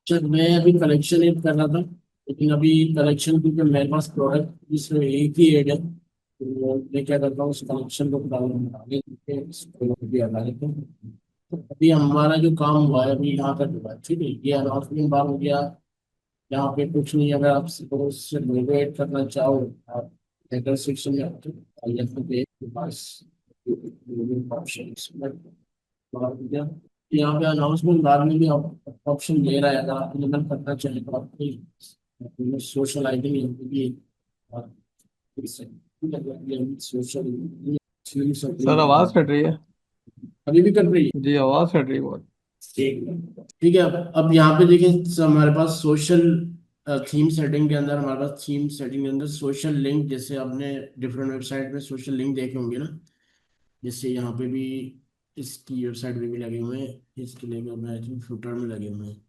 जब मैं अभी कलेक्शन एड कर रहा था, लेकिन अभी कलेक्शन क्योंकि मेरे पास प्रोडक्ट इसमें एक ही एड है, तो मैं क्या करता हूँ उस कलेक्शन को डाउनलोड आगे करके इसको भी हटा देता हूँ। तो अभी हमारा जो काम हुआ है अभी यहाँ तक हुआ है, ठीक है, ये अनाउंसमेंट बार हो गया। यहाँ पे कुछ नहीं, अगर आप सपोज से लोगो ऐड करना चाहो, आप हेडर सेक्शन में आते हो, यहाँ पे पास ऑप्शन यहाँ पे अनाउंसमेंट बाद में भी ऑप्शन दे रहा है, अगर आप इनेबल करना चाहें तो आपकी सोशल आईडी यहाँ पे भी सोशल सर आवाज कट रही है। अभी भी कर रही है। जी आवाज कट रही है बहुत। ठीक है, ठीक है। अब यहाँ पे देखिए, हमारे पास सोशल थीम सेटिंग के अंदर, हमारे पास थीम सेटिंग के अंदर सोशल लिंक, जैसे आपने डिफरेंट वेबसाइट में सोशल लिंक देखे होंगे ना, जैसे यहाँ पे भी इसकी वेबसाइट पे भी लगे हुए हैं, इसके लिए आई थिंक फुटर में लगे हुए हैं।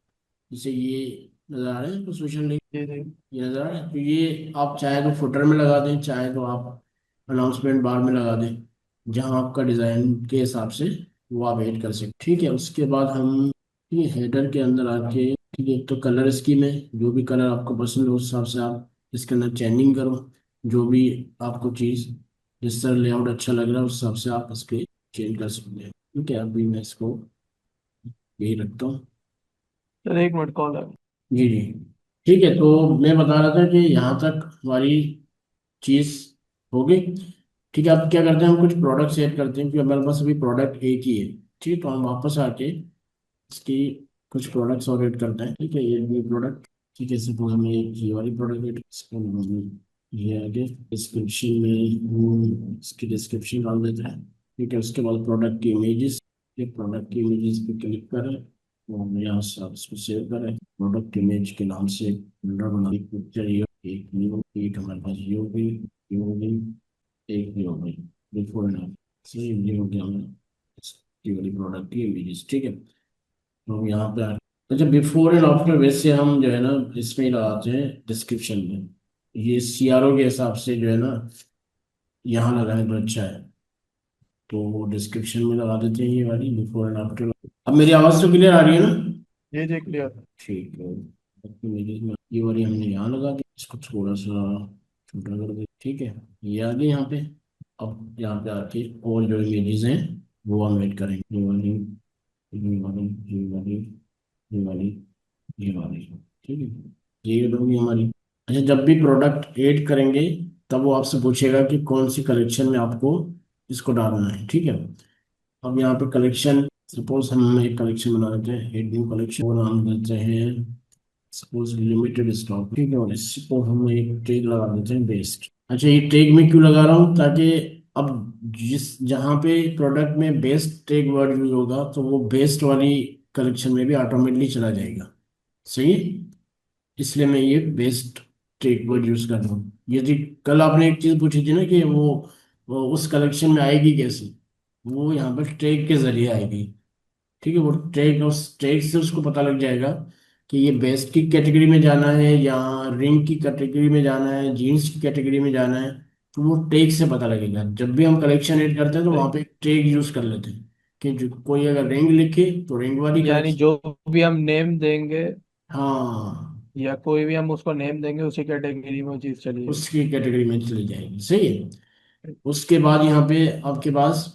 जैसे ये नज़र आ रहे हैं तो सोशल लिंक, जी जी। ये नज़र आ रहा है, तो ये आप चाहे तो फुटर में लगा दें, चाहे तो आप अनाउंसमेंट बार में लगा दें, जहाँ आपका डिज़ाइन के हिसाब से वो आप ऐड कर सकते। ठीक है, उसके बाद हम ये हेडर के अंदर आके, ठीक है, तो कलर स्कीम है, जो भी कलर आपको पसंद हो उस हिसाब से आप इसके अंदर चेंजिंग करो, जो भी आपको चीज़ जिस तरह लेआउट अच्छा लग रहा है उस हिसाब से आप इसके चेंज कर सकते हैं। ठीक है, अभी मैं इसको यही रखता हूँ। सर एक मिनट कॉल है। जी जी, ठीक है, तो मैं बता रहा था कि यहाँ तक हमारी चीज़ हो गई। ठीक है, अब क्या करते हैं, हम कुछ प्रोडक्ट सेव करते हैं, क्योंकि हमारे पास अभी प्रोडक्ट एक ही है। ठीक है, तो हम वापस आके इसकी कुछ प्रोडक्ट्स और ऐड करते हैं। ठीक है, ये भी प्रोडक्ट, ठीक है, सपोज हमें ये वाली प्रोडक्ट ऐड, इसको ये आगे डिस्क्रिप्शन में इसकी डिस्क्रिप्शन डाल देते हैं। ठीक है, उसके बाद प्रोडक्ट की इमेजेस, ये प्रोडक्ट की इमेजेस पे क्लिक करें और यहाँ से आप इसको सेव करें, प्रोडक्ट इमेज के नाम से फोल्डर बना, एक पिक्चर ये, एक न्यू, एक हमारे पास ये हो गई, ये हो गई, एक ये हो गई, बिफोर एंड आफ्टर, ये हो गया हमारा इसकी वाली प्रोडक्ट की इमेजेस। ठीक है, तो हम यहाँ पे अच्छा, बिफोर एंड आफ्टर वैसे हम जो है ना इसमें ही लगाते हैं डिस्क्रिप्शन में, ये सीआरओ के हिसाब से जो है ना यहाँ लगाए तो अच्छा है, तो डिस्क्रिप्शन में लगा देते हैं ये वाली बिफोर एंड आफ्टर। अब मेरी आवाज़ तो क्लियर आ रही है ना? जी जी क्लियर। ठीक है, बाकी मेरी इसमें ये वाली हमने यहाँ लगा दी, इसको थोड़ा सा छोटा कर दे। ठीक है, ये आ गई यहाँ पे। अब यहाँ पे आके और जो इमेजेस हैं वो हम ऐड करेंगे, ये वाली, ये वाली, ये वाली, ये वाली, ये वाली। ठीक है, ये होगी हमारी। अच्छा, जब भी प्रोडक्ट ऐड करेंगे तब वो आपसे पूछेगा कि कौन सी कलेक्शन में आपको इसको डालना है। ठीक है, अब यहाँ पे कलेक्शन, सपोज हम एक कलेक्शन बना लेते हैं, एक न्यू कलेक्शन, और नाम देते हैं सपोज लिमिटेड स्टॉक। ठीक है, और इसको हम एक टैग लगा देते हैं बेस्ट। अच्छा, ये टैग मैं क्यों लगा रहा हूँ, ताकि अब जिस जहाँ पे प्रोडक्ट में बेस्ट टैग वर्ड यूज होगा तो वो बेस्ट वाली कलेक्शन में भी ऑटोमेटिकली चला जाएगा। सही है, इसलिए मैं ये बेस्ट टैग वर्ड यूज कर रहा हूँ। यदि कल आपने एक चीज़ पूछी थी ना कि वो उस कलेक्शन में आएगी कैसे, वो यहाँ पर टैग के जरिए आएगी। ठीक है, वो टैग, उस टैग से उसको पता लग जाएगा कि ये बेस्ट की कैटेगरी में जाना है या रिंग की कैटेगरी में जाना है, जीन्स की कैटेगरी में जाना है, तो वो टैग से पता लगेगा। जब भी हम कलेक्शन ऐड करते हैं तो वहाँ ठीक। पे एक टैग यूज कर लेते हैं कि जो कोई अगर रिंग लिखे तो रिंग वाली यानी कलेक्शन। जो भी हम नेम देंगे हाँ, या कोई भी हम उसको नेम देंगे उसी कैटेगरी में वो चीज़ चली जाएगी। उसकी कैटेगरी में चली जाएगी। सही है, उसके बाद यहाँ पे आपके पास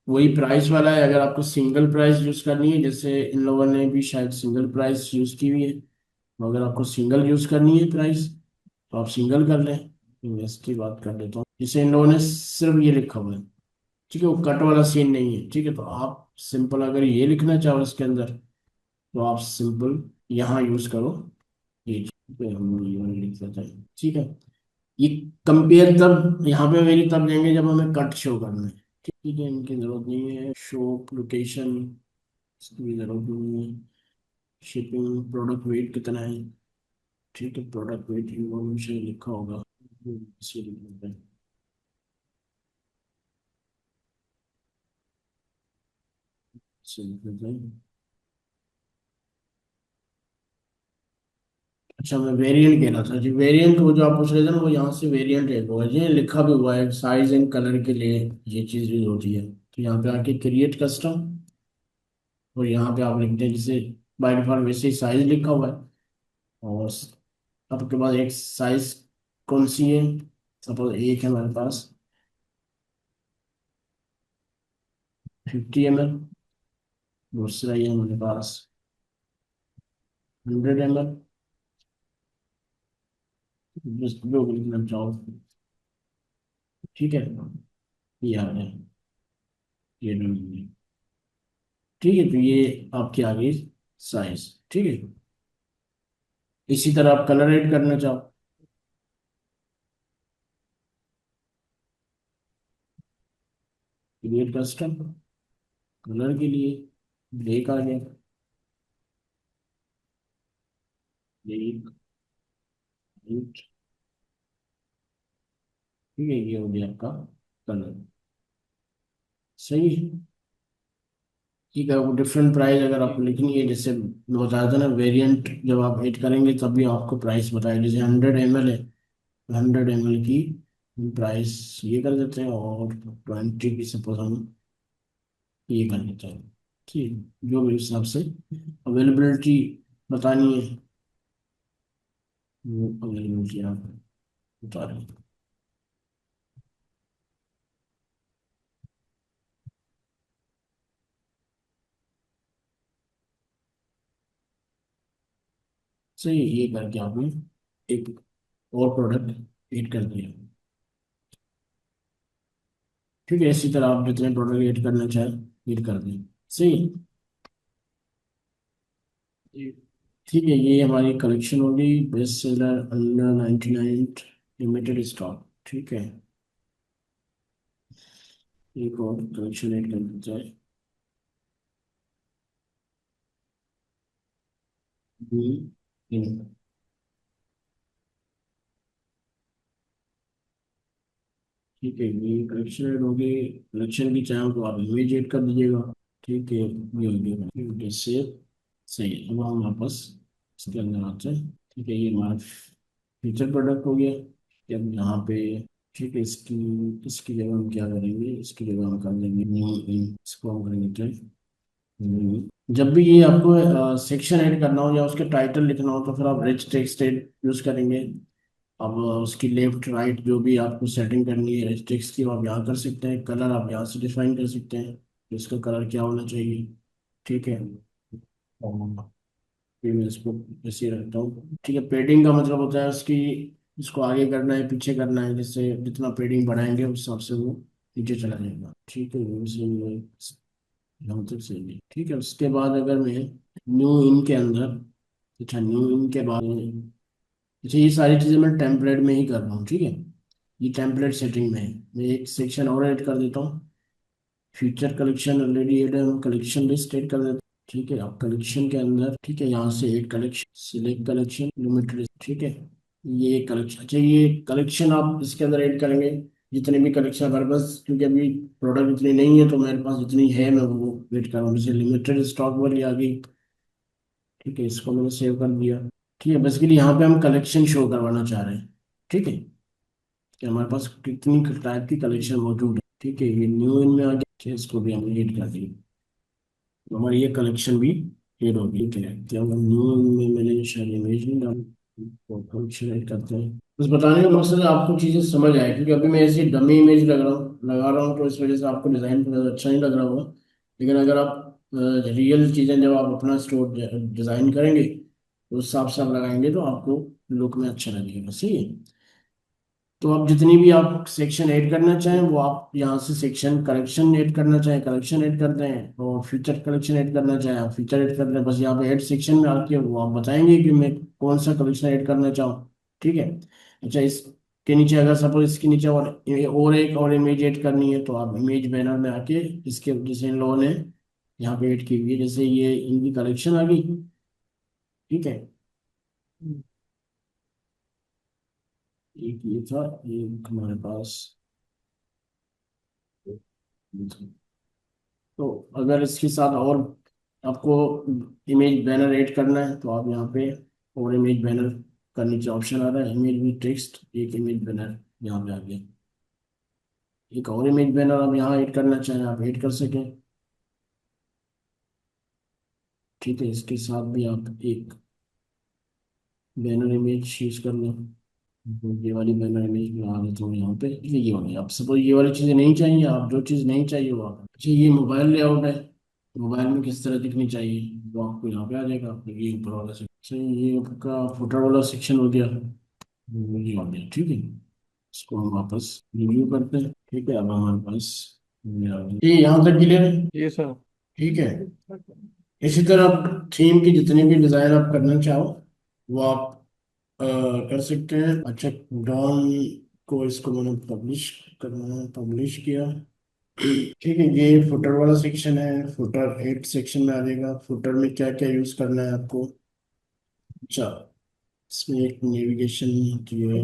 वही प्राइस वाला है, अगर आपको सिंगल प्राइस यूज करनी है, जैसे इन लोगों ने भी शायद सिंगल प्राइस यूज की हुई है, तो अगर आपको सिंगल यूज करनी है प्राइस तो आप सिंगल कर लें। मैं इसकी बात कर लेता हूँ, जैसे इन लोगों ने सिर्फ ये लिखा हुआ है, ठीक है, वो कट वाला सीन नहीं है। ठीक है, तो आप सिंपल अगर ये लिखना चाहो इसके अंदर तो आप सिंपल यहाँ यूज करो, ये चीज़ पे हम ये वाला लिख देते हैं। ठीक है, ये कंपेयर तब यहाँ पे मेरी तब देंगे जब हमें कट शो करना है। ठीक है, इनकी जरूरत नहीं है, शो लोकेशन इसकी भी जरूरत नहीं है, शिपिंग, प्रोडक्ट वेट कितना है। ठीक है, प्रोडक्ट वेट इन्फॉर्मेशन लिखा होगा, इसे लिख देते हैं, इसे लिख देते हैं। अच्छा, मैं वेरिएंट कह रहा था जी, वेरिएंट वो जो आप पूछ रहे थे ना, वो यहाँ से वेरिएंट ऐड होगा जी, लिखा भी हुआ है साइज एंड कलर के लिए ये चीज़ यूज होती है। तो यहाँ पे आके क्रिएट कस्टम, और यहाँ पे आप लिखते हैं जैसे बाय डिफॉल्ट वैसे ही साइज लिखा हुआ है। और आपके पास एक साइज कौन सी है, सपोज एक है हमारे पास 50 ml, दूसरा ये हमारे पास 100 ml, जो भी लिखना चाहो। ठीक है, ये आ गया, ये ढूंढिए। ठीक है, तो ये आपकी आ गई साइज। ठीक है, इसी तरह आप कलर ऐड करना चाहो, क्रिएट कस्टम। कलर के लिए ब्लैक आ गया, ब्लैक, व्हाइट। ठीक है, ये हो गया आपका कलर। सही है। ठीक है, वो डिफरेंट प्राइस अगर आपको लिखनी है, जैसे मैं बताया था ना, वेरिएंट जब आप ऐड करेंगे तभी आपको प्राइस बताया। जैसे 100 ml है, 100 ml की प्राइस ये कर देते हैं, और 20 की सपोज हम ये कर देते हैं। ठीक, जो भी हिसाब से अवेलेबिलिटी बतानी है, वो अवेलेबिलिटी आप बता रहे हैं। सही है, ये करके आपने एक और प्रोडक्ट ऐड कर दिया। ठीक है, इसी तरह आप जितने प्रोडक्ट ऐड करना चाहें ऐड कर दें। सही है। ठीक है, ये हमारी कलेक्शन होगी, best seller under 99, limited stock. ठीक है, एक और कलेक्शन ऐड कर देता है। हम्म, ठीक है, ये कलेक्शन ऐड होगी। कलेक्शन की चाहे तो आप इमेज ऐड कर दीजिएगा। ठीक है, ये हो गया जैसे। सही है, अब हम वापस इसके अंदर आते हैं। ठीक है, ये हमारा फीचर प्रोडक्ट हो गया। कि अब यहाँ पे, ठीक है, इसकी इसकी जगह हम क्या करेंगे, इसकी जगह हम कर देंगे न्यू इन, इसको हम करेंगे जब भी ये आपको सेक्शन ऐड करना हो या उसके टाइटल लिखना हो तो फिर आप रिच टेक्स्ट यूज करेंगे। अब उसकी लेफ्ट राइट जो भी आपको सेटिंग करनी है रिच टेक्स्ट की, वो आप यहाँ कर सकते हैं। कलर आप यहाँ से डिफाइन कर सकते हैं कि इसका कलर क्या होना चाहिए। ठीक है, और फिर मैं इसको ऐसे ही रखता हूँ। ठीक है, पेडिंग का मतलब होता है उसकी, इसको आगे करना है पीछे करना है, जिससे जितना पेडिंग बढ़ाएंगे उस हिसाब से वो नीचे चला जाएगा। ठीक है, वो यहाँ तक सही है। ठीक है, उसके बाद अगर मैं न्यू इन के अंदर, अच्छा न्यू इन के बाद, अच्छा ये सारी चीज़ें मैं टेम्पलेट में ही कर रहा हूँ। ठीक है, ये टेम्पलेट सेटिंग में है। मैं एक सेक्शन और ऐड कर देता हूँ। फीचर कलेक्शन ऑलरेडी ऐड है, हम कलेक्शन लिस्ट ऐड कर देते हैं। ठीक है, अब कलेक्शन के अंदर, ठीक है, यहाँ से add collection, select collection, limited. ठीक है, ये कलेक्शन, अच्छा ये कलेक्शन आप इसके अंदर ऐड करेंगे जितने भी कलेक्शन हमारे पास, क्योंकि अभी प्रोडक्ट इतनी नहीं है तो मेरे पास जितनी है मैं वो वेट कर रहा हूँ। जैसे लिमिटेड स्टॉक वाली आ गई। ठीक है, इसको मैंने सेव कर दिया। ठीक है, बेसिकली यहाँ पे हम कलेक्शन शो करवाना चाह रहे हैं। ठीक है, कि हमारे पास कितनी टाइप की कलेक्शन मौजूद है। ठीक है, ये न्यू इन में आ गया। ठीक है, इसको भी हमने ऐड कर दिया, तो हमारी ये कलेक्शन भी ऐड होगी। ठीक है, तो हम न्यू इन में मैंने शायद इमेज नहीं डाली, तो कलेक्शन ऐड करते हैं। बस बताने का मकसद है आपको चीज़ें समझ आए, क्योंकि अभी मैं ऐसी डमी इमेज लगा रहा हूँ तो इस वजह से आपको डिज़ाइन अच्छा नहीं लग रहा होगा। लेकिन अगर आप रियल चीज़ें जब आप अपना स्टोर डिज़ाइन करेंगे तो उस हिसाब से आप लगाएंगे तो आपको लुक में अच्छा लगेगा। सही है, तो आप जितनी भी आप सेक्शन ऐड करना चाहें वो आप यहाँ से सेक्शन कलेक्शन ऐड करना चाहें कलेक्शन ऐड कर दें, और फीचर कलेक्शन ऐड करना चाहें आप फीचर ऐड कर दें। बस यहाँ पे ऐड सेक्शन में आके वो आप बताएंगे कि मैं कौन सा कलेक्शन ऐड करना चाहूँ। ठीक है, अच्छा इसके नीचे अगर सपोज इसके नीचे और एक और इमेज ऐड करनी है तो आप इमेज बैनर में आके इसके, जैसे इन लोगों ने यहाँ पे ऐड की हुई है, जैसे ये इनकी कलेक्शन आ गई। ठीक है, एक ये था, एक हमारे पास, तो अगर इसके साथ और आपको इमेज बैनर ऐड करना है तो आप यहाँ पे और इमेज बैनर का नीचे ऑप्शन आ रहा है, इमेज विद टेक्स्ट, एक इमेज बैनर यहाँ पे आ गया। एक और इमेज बैनर आप यहाँ ऐड करना चाहें आप ऐड कर सकें। ठीक है, इसके साथ भी आप एक बैनर इमेज यूज कर लो। तो ये वाली बैनर इमेज बना देता हूँ यहाँ पे। ये वाली, आप सपोज ये वाली चीज़ें नहीं चाहिए, आप जो चीज़ नहीं चाहिए वो आप, अच्छा ये मोबाइल लेआउट है, मोबाइल में किस तरह दिखनी चाहिए वो आपको यहाँ पे आ जाएगा। आपको ये ऊपर वाला सेक्शन, ये आपका फुटर वाला सेक्शन हो गया, ये हो गया। ठीक है, इसको हम वापस रिव्यू करते हैं। ठीक है, अब हमारे पास ये यहाँ तक क्लियर है। ये सर। ठीक है, इसी तरह थीम की जितनी भी डिज़ाइन आप करना चाहो वो आप अ, कर सकते हैं। अच्छा, डॉन को इसको मैंने पब्लिश करना है, पब्लिश किया। ठीक है, ये फुटर वाला सेक्शन है, फुटर 8 सेक्शन में आ जाएगा। फुटर में क्या क्या यूज़ करना है आपको। अच्छा, इसमें एक नेविगेशन होती है।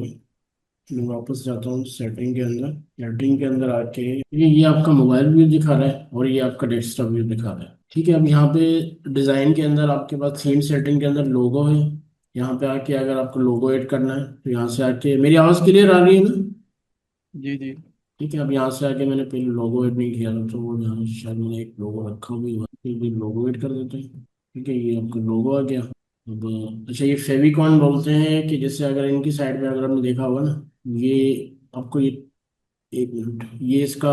मैं वापस जाता हूँ सेटिंग के अंदर। सेटिंग के अंदर आके ये आपका मोबाइल व्यू दिखा रहा है और ये आपका डेस्कटॉप व्यू दिखा रहा है। ठीक है, अब यहाँ पे डिज़ाइन के अंदर आपके पास थीम सेटिंग के अंदर लोगो है। यहाँ पे आके अगर आपको लोगो ऐड करना है तो यहाँ से आके, मेरी आवाज़ क्लियर आ रही है ना। जी जी। ठीक है, अब यहाँ से आके मैंने पहले लोगो ऐड नहीं किया था तो वो यहाँ शायद मैंने एक लोगो रखा भी हुआ है, फिर भी लोगो ऐड कर देते हैं। ठीक है, ये आपका लोगो आ गया। अब अच्छा, ये फेविकॉन बोलते हैं कि जैसे अगर इनकी साइड में अगर आपने देखा होगा ना, ये आपको ये, एक मिनट, ये इसका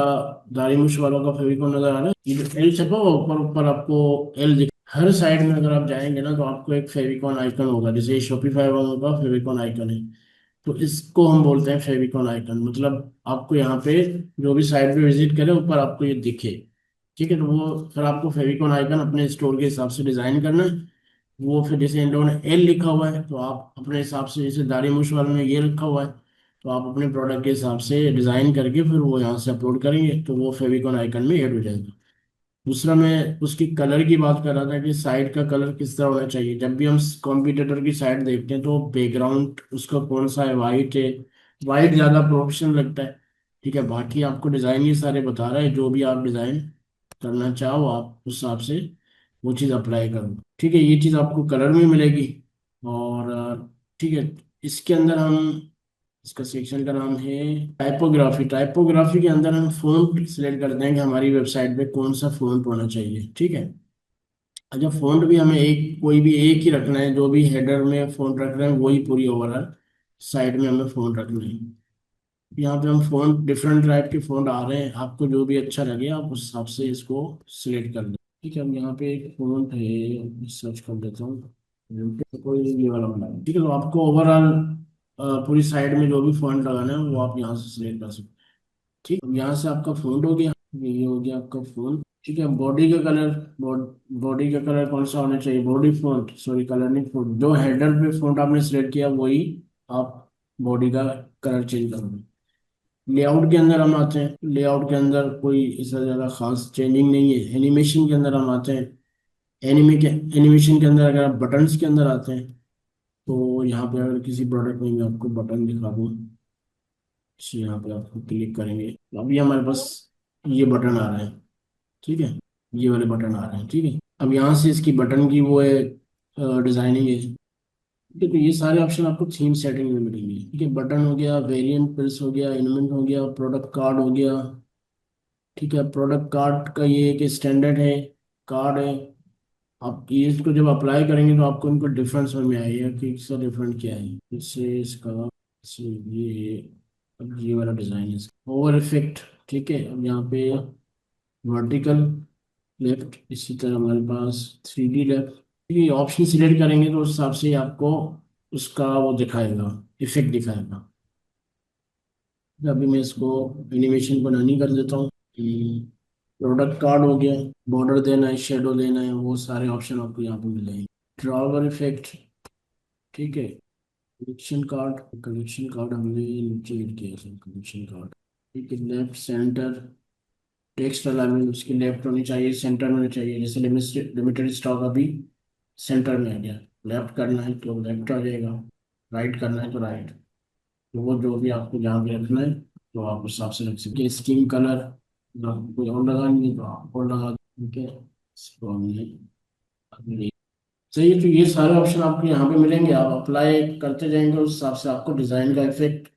दारीमुश वालों का फेविकॉन नजर आ रहा है, ये जो एल छपा हुआ ऊपर ऊपर आपको एल दिख, हर साइड में अगर आप जाएंगे ना तो आपको एक फेविकॉन आइकन होगा, जैसे शॉपिफाई वालों का फेविकॉन आइकन है, तो इसको हम बोलते हैं फेविकॉन आइकन। मतलब आपको यहाँ पे जो भी साइट पे विजिट करे ऊपर आपको ये दिखे। ठीक है, तो वो फिर आपको फेविकॉन आइकन अपने स्टोर के हिसाब से डिजाइन करना है। वो फिर जैसे इन लोगों ने एल लिखा हुआ है तो आप अपने हिसाब से, जैसे दारी मुश वाले में ये रखा हुआ है तो आप अपने प्रोडक्ट के हिसाब से डिजाइन करके फिर वो यहाँ से अपलोड करेंगे तो वो फेविकॉन आइकन में ऐड हो जाएगा। दूसरा, मैं उसकी कलर की बात कर रहा था कि साइड का कलर किस तरह होना चाहिए। जब भी हम कॉम्पिटिटर की साइड देखते हैं तो बैकग्राउंड उसका कौन सा है, वाइट है, वाइट ज़्यादा प्रोफेशनल लगता है। ठीक है, बाकी आपको डिज़ाइन ये सारे बता रहा है, जो भी आप डिज़ाइन करना चाहो आप उस हिसाब से वो चीज़ अप्लाई करो। ठीक है, ये चीज़ आपको कलर में मिलेगी। और ठीक है, इसके अंदर हम, इसका सेक्शन का नाम है टाइपोग्राफी। टाइपोग्राफी के अंदर हम फ़ॉन्ट सिलेक्ट करते हैं कि हमारी वेबसाइट पे कौन सा फ़ॉन्ट होना चाहिए। ठीक है, अच्छा, फ़ॉन्ट भी हमें एक, कोई भी एक ही रखना है, जो भी हेडर में फ़ॉन्ट रख रहे हैं वही पूरी ओवरऑल साइड में हमें फ़ॉन्ट रखना है। यहाँ पे हम फ़ॉन्ट, डिफरेंट टाइप के फ़ॉन्ट आ रहे हैं, आपको जो भी अच्छा लगे आप उस हिसाब से इसको सिलेक्ट कर लें। ठीक है, अब यहाँ पे एक फ़ॉन्ट है, सर्च कर देता हूँ, कोई ये वाला बना। ठीक है, तो आपको ओवरऑल पूरी साइड में जो भी फ़ॉन्ट लगाना है वो आप यहाँ से सिलेक्ट कर सकते हैं। ठीक, अब यहाँ से आपका फ़ॉन्ट हो गया, ये हो गया आपका फ़ॉन्ट। ठीक है, बॉडी का कलर, बॉडी का कलर कौन सा होना चाहिए, बॉडी फ़ॉन्ट, सॉरी कलर नहीं, फ़ॉन्ट, जो हेडर पे फ़ॉन्ट आपने सिलेक्ट किया वही आप बॉडी का कलर चेंज करोगे। लेआउट के अंदर हम आते हैं, लेआउट के अंदर कोई ऐसा ज़्यादा खास चेंजिंग नहीं है। एनिमेशन के अंदर हम आते हैं, एनिमेशन के अंदर अगर आप बटन्स के अंदर आते हैं तो यहाँ पे अगर किसी प्रोडक्ट में मैं आपको बटन दिखा दूँ, इसे यहाँ पे आपको क्लिक करेंगे तो अभी हमारे पास ये बटन आ रहे हैं। ठीक है, ये वाले बटन आ रहे हैं। ठीक है, अब यहाँ से इसकी बटन की वो है डिजाइनिंग है। ठीक है, तो ये सारे ऑप्शन आपको थीम सेटिंग में मिलेंगे। ठीक है, बटन हो गया, वेरिएंट पिल्स हो गया, एलिमेंट हो गया, प्रोडक्ट कार्ड हो गया। ठीक है, प्रोडक्ट कार्ड का ये एक स्टैंडर्ड है, कार्ड है। आप ये इसको जब अप्लाई करेंगे तो आपको इनको डिफरेंस समझ में आएगा कि इसका डिफरेंट क्या है। इससे इसका, इससे ये, अब ये वाला डिजाइन है इसका ओवर इफेक्ट। ठीक है, अब यहाँ पे वर्टिकल लेफ्ट, इसी तरह हमारे पास 3D लेफ्ट। ये ऑप्शन सिलेक्ट करेंगे तो उस हिसाब से आपको उसका वो दिखाएगा, इफेक्ट दिखाएगा। अभी मैं इसको एनिमेशन को नहीं कर देता हूँ। प्रोडक्ट कार्ड हो गया, बॉर्डर देना है, शेडो देना है, वो सारे ऑप्शन आपको यहाँ पे मिलेंगे। Drawer effect. ठीक है, कलेक्शन कार्ड, कलेक्शन कार्ड हमने नीचे ऐड किया है, कलेक्शन कार्ड। ठीक है, लेफ्ट सेंटर, टेक्स्ट अलाइनमेंट उसकी लेफ्ट होनी चाहिए, सेंटर में होनी चाहिए। जैसे लिमिटेड लिमिटेड स्टॉक अभी सेंटर में आ गया, लेफ्ट करना है तो लेफ्ट आ जाएगा, राइट करना है तो राइट। तो वो जो भी आपको जहाँ पे रखना है तो आप उस हिसाब से रख सकते। स्कीम कलर कोई और लगानी है तो आप और लगा, ठीक है, इसको हमने अभी, सही है। तो ये सारे ऑप्शन आपको यहाँ पे मिलेंगे, आप अप्लाई करते जाएंगे उस हिसाब से आपको डिज़ाइन का इफेक्ट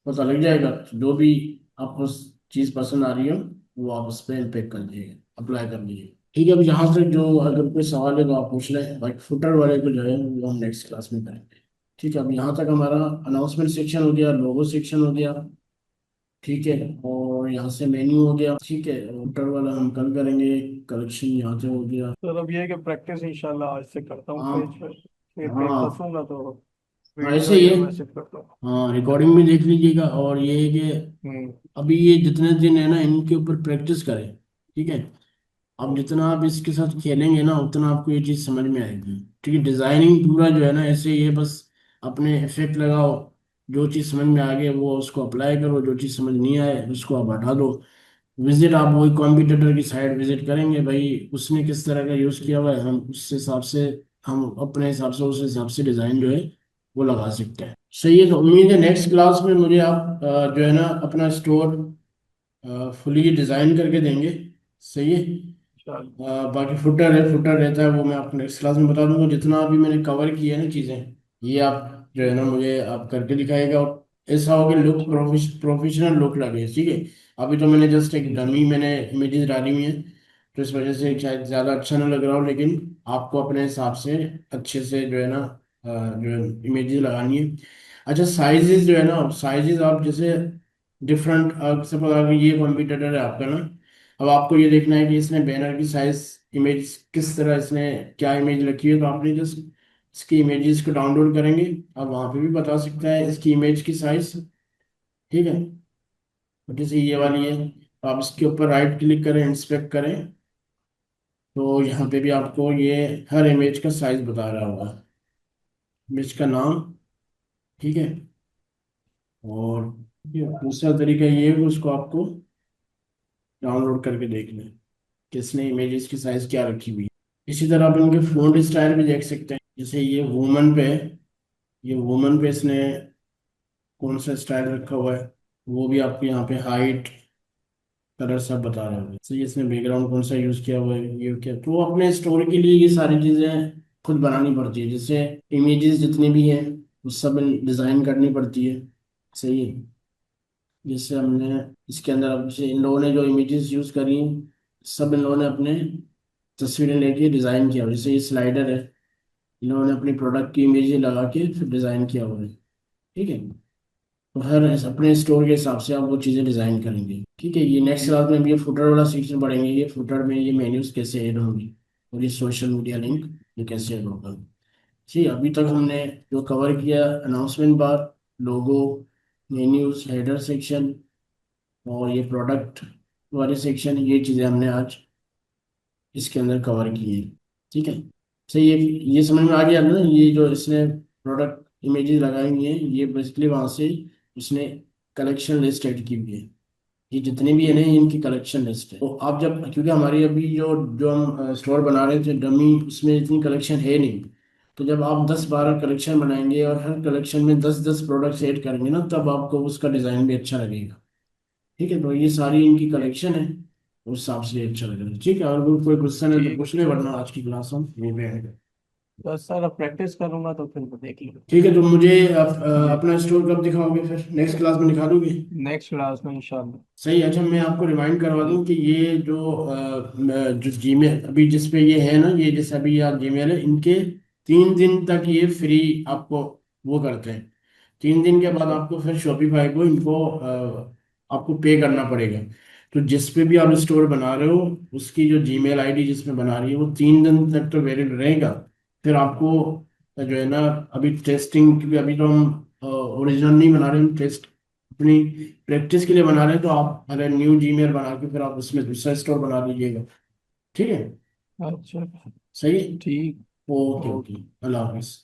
पता लग जाएगा। जो भी आपको चीज़ पसंद आ रही हो वो आप उस पर इम्पेक्ट कर दीजिए, अप्लाई कर दीजिए। ठीक है, अब यहाँ तक जो अगर कोई सवाल है तो आप पूछ लें, बाकी फुटर वाले को जो है वो हम नेक्स्ट क्लास में करेंगे। ठीक है, अब यहाँ तक हमारा अनाउंसमेंट सेक्शन हो गया, लोगो सेक्शन हो गया। ठीक है, और यहाँ से मेन्यू हो गया। ठीक है, फुटर वाला हम कल करेंगे। कलेक्शन यहाँ से हो गया। तो अब ये है कि प्रैक्टिस इंशाल्लाह आज से करता हूँ पेज हाँ पे, फिर पेज हाँ फंसूंगा तो हाँ, वीडियो ऐसे ही या है। मैसेज करता हूँ। हाँ, रिकॉर्डिंग भी देख लीजिएगा, और ये है कि हम्म। अभी ये जितने दिन है ना, इनके ऊपर प्रैक्टिस करें। ठीक है, अब जितना आप इसके साथ खेलेंगे ना, उतना आपको ये चीज़ समझ में आएगी। ठीक है, डिजाइनिंग पूरा जो है ना ऐसे ही है, बस अपने इफेक्ट लगाओ। जो चीज़ समझ में आ गई वो उसको अप्लाई करो, जो चीज़ समझ नहीं आए उसको आप हटा दो। विजिट आप वही कॉम्पिटिटर की साइट विजिट करेंगे भाई, उसने किस तरह का यूज़ किया हुआ है, हम उस हिसाब से, हम अपने हिसाब से उस हिसाब से डिज़ाइन जो है वो लगा सकते हैं। सही है, तो उम्मीद है नेक्स्ट क्लास में मुझे आप जो है ना अपना स्टोर फुली डिज़ाइन करके देंगे। सही है। चल। बाकी फुटर है, फुटर रहता है वो मैं आपको नेक्स्ट क्लास में बता दूंगा। जितना अभी मैंने कवर किया है ना चीज़ें, ये आप जो है ना मुझे आप करके दिखाएगा, और ऐसा हो कि लुक प्रोफेशनल लुक लगे। ठीक है, अभी तो मैंने जस्ट एक डमी मैंने इमेजेस डाली हुई है, तो इस वजह से शायद ज़्यादा अच्छा ना लग रहा हो, लेकिन आपको अपने हिसाब से अच्छे से जो है ना जो है इमेजेस लगानी है। अच्छा, साइजेस जो है ना, साइजेस आप जैसे डिफरेंट, सपोज अगर ये कंप्यूटर है आपका ना, अब आपको ये देखना है कि इसने बैनर की साइज इमेज किस तरह, इसने क्या इमेज रखी है, तो आपने जस्ट इसकी इमेजेस को डाउनलोड करेंगे। अब वहाँ पे भी बता सकता है इसकी इमेज की साइज। ठीक है, तो जैसे ये वाली है, तो आप इसके ऊपर राइट क्लिक करें, इंस्पेक्ट करें, तो यहाँ पे भी आपको ये हर इमेज का साइज बता रहा होगा, इमेज का नाम। ठीक है, और ये दूसरा तरीका ये है कि उसको आपको डाउनलोड करके देख लें किसने इमेजेस की साइज क्या रखी हुई है। इसी तरह आप इनके फ़ॉन्ट स्टाइल भी देख सकते हैं, जैसे ये वुमन पे है, ये वुमन पे इसने कौन सा स्टाइल रखा हुआ है, वो भी आपको यहाँ पे हाइट कलर सब बता रहे होंगे। सही, इसने बैकग्राउंड कौन सा यूज़ किया हुआ है, ये क्या, तो अपने स्टोरी के लिए ये सारी चीज़ें खुद बनानी पड़ती है। जैसे इमेजेस जितनी भी हैं वो सब डिज़ाइन करनी पड़ती है। सही है, जैसे हमने इसके अंदर, अब जैसे इन लोगों ने जो इमेजेस यूज़ करी हैं, सब इन लोगों ने अपने तस्वीरें लेके डिज़ाइन किया हुआ है। जैसे ये स्लाइडर है, इन्होंने अपनी प्रोडक्ट की इमेज लगा के फिर डिज़ाइन किया हुआ है। ठीक है, तो हर अपने स्टोर के हिसाब से आप वो चीज़ें डिज़ाइन करेंगे। ठीक है, ये नेक्स्ट क्लास में भी ये फुटर वाला सेक्शन पढ़ेंगे, ये फुटर में ये मेन्यूज कैसे ऐड होंगी, और ये सोशल मीडिया लिंक ये कैसे ऐड होगा। ठीक है, अभी तक हमने जो कवर किया, अनाउंसमेंट बार, लोगो, मेन्यूज, हेडर सेक्शन, और ये प्रोडक्ट वाले सेक्शन, ये चीज़ें हमने आज इसके अंदर कवर की है। ठीक है, सही है, ये समझ में आ गया ना, ये जो इसने प्रोडक्ट इमेजेस लगाई हुई हैं, ये बेसिकली वहाँ से उसने कलेक्शन लिस्ट ऐड की हुई है। ये जितने भी है ना, ये इनकी कलेक्शन लिस्ट है। तो आप जब, क्योंकि हमारी अभी जो जो हम स्टोर बना रहे थे डमी, उसमें इतनी कलेक्शन है नहीं, तो जब आप 10-12 कलेक्शन बनाएंगे और हर कलेक्शन में 10-10 प्रोडक्ट्स ऐड करेंगे ना, तब आपको उसका डिज़ाइन भी अच्छा लगेगा। ठीक है, तो ये सारी इनकी कलेक्शन है, उस हिसाब से अच्छा लग रहा है। ठीक है, और कोई क्वेश्चन है तो ठीक पूछ है ले, सर। वरना आज की क्लास हम यहीं पे हैं। बस सर अब प्रैक्टिस करूंगा तो फिर वो देख लूंगा। ठीक है, तो मुझे जी। अपना स्टोर कब दिखाओगे, फिर नेक्स्ट क्लास में दिखा दोगे? नेक्स्ट क्लास में इंशाल्लाह। सही। अच्छा, मैं आपको रिमाइंड करवा दूं जी। कि ये जो जो जीमेल अभी जिस पे ये है ना, ये जैसे अभी आप जीमेल है, इनके 3 दिन तक ये फ्री आपको वो करते हैं। 3 दिन के बाद अच्छा। आपको फिर शॉपिफाई को इनको आपको पे करना पड़ेगा। तो जिस पे भी आप स्टोर बना रहे हो, उसकी जो जीमेल आईडी जिसमें बना रही है वो 3 दिन तक तो वैलिड रहेगा। फिर आपको जो है ना, अभी टेस्टिंग, क्योंकि अभी तो हम ओरिजिनल नहीं बना रहे, हम टेस्ट अपनी प्रैक्टिस के लिए बना रहे हैं, तो आप अगर न्यू जीमेल बना के फिर आप उसमें दूसरा स्टोर बना लीजिएगा। ठीक है, अच्छा। सही है। ठीक। Okay okay, okay. अल्लाह हाफिज़।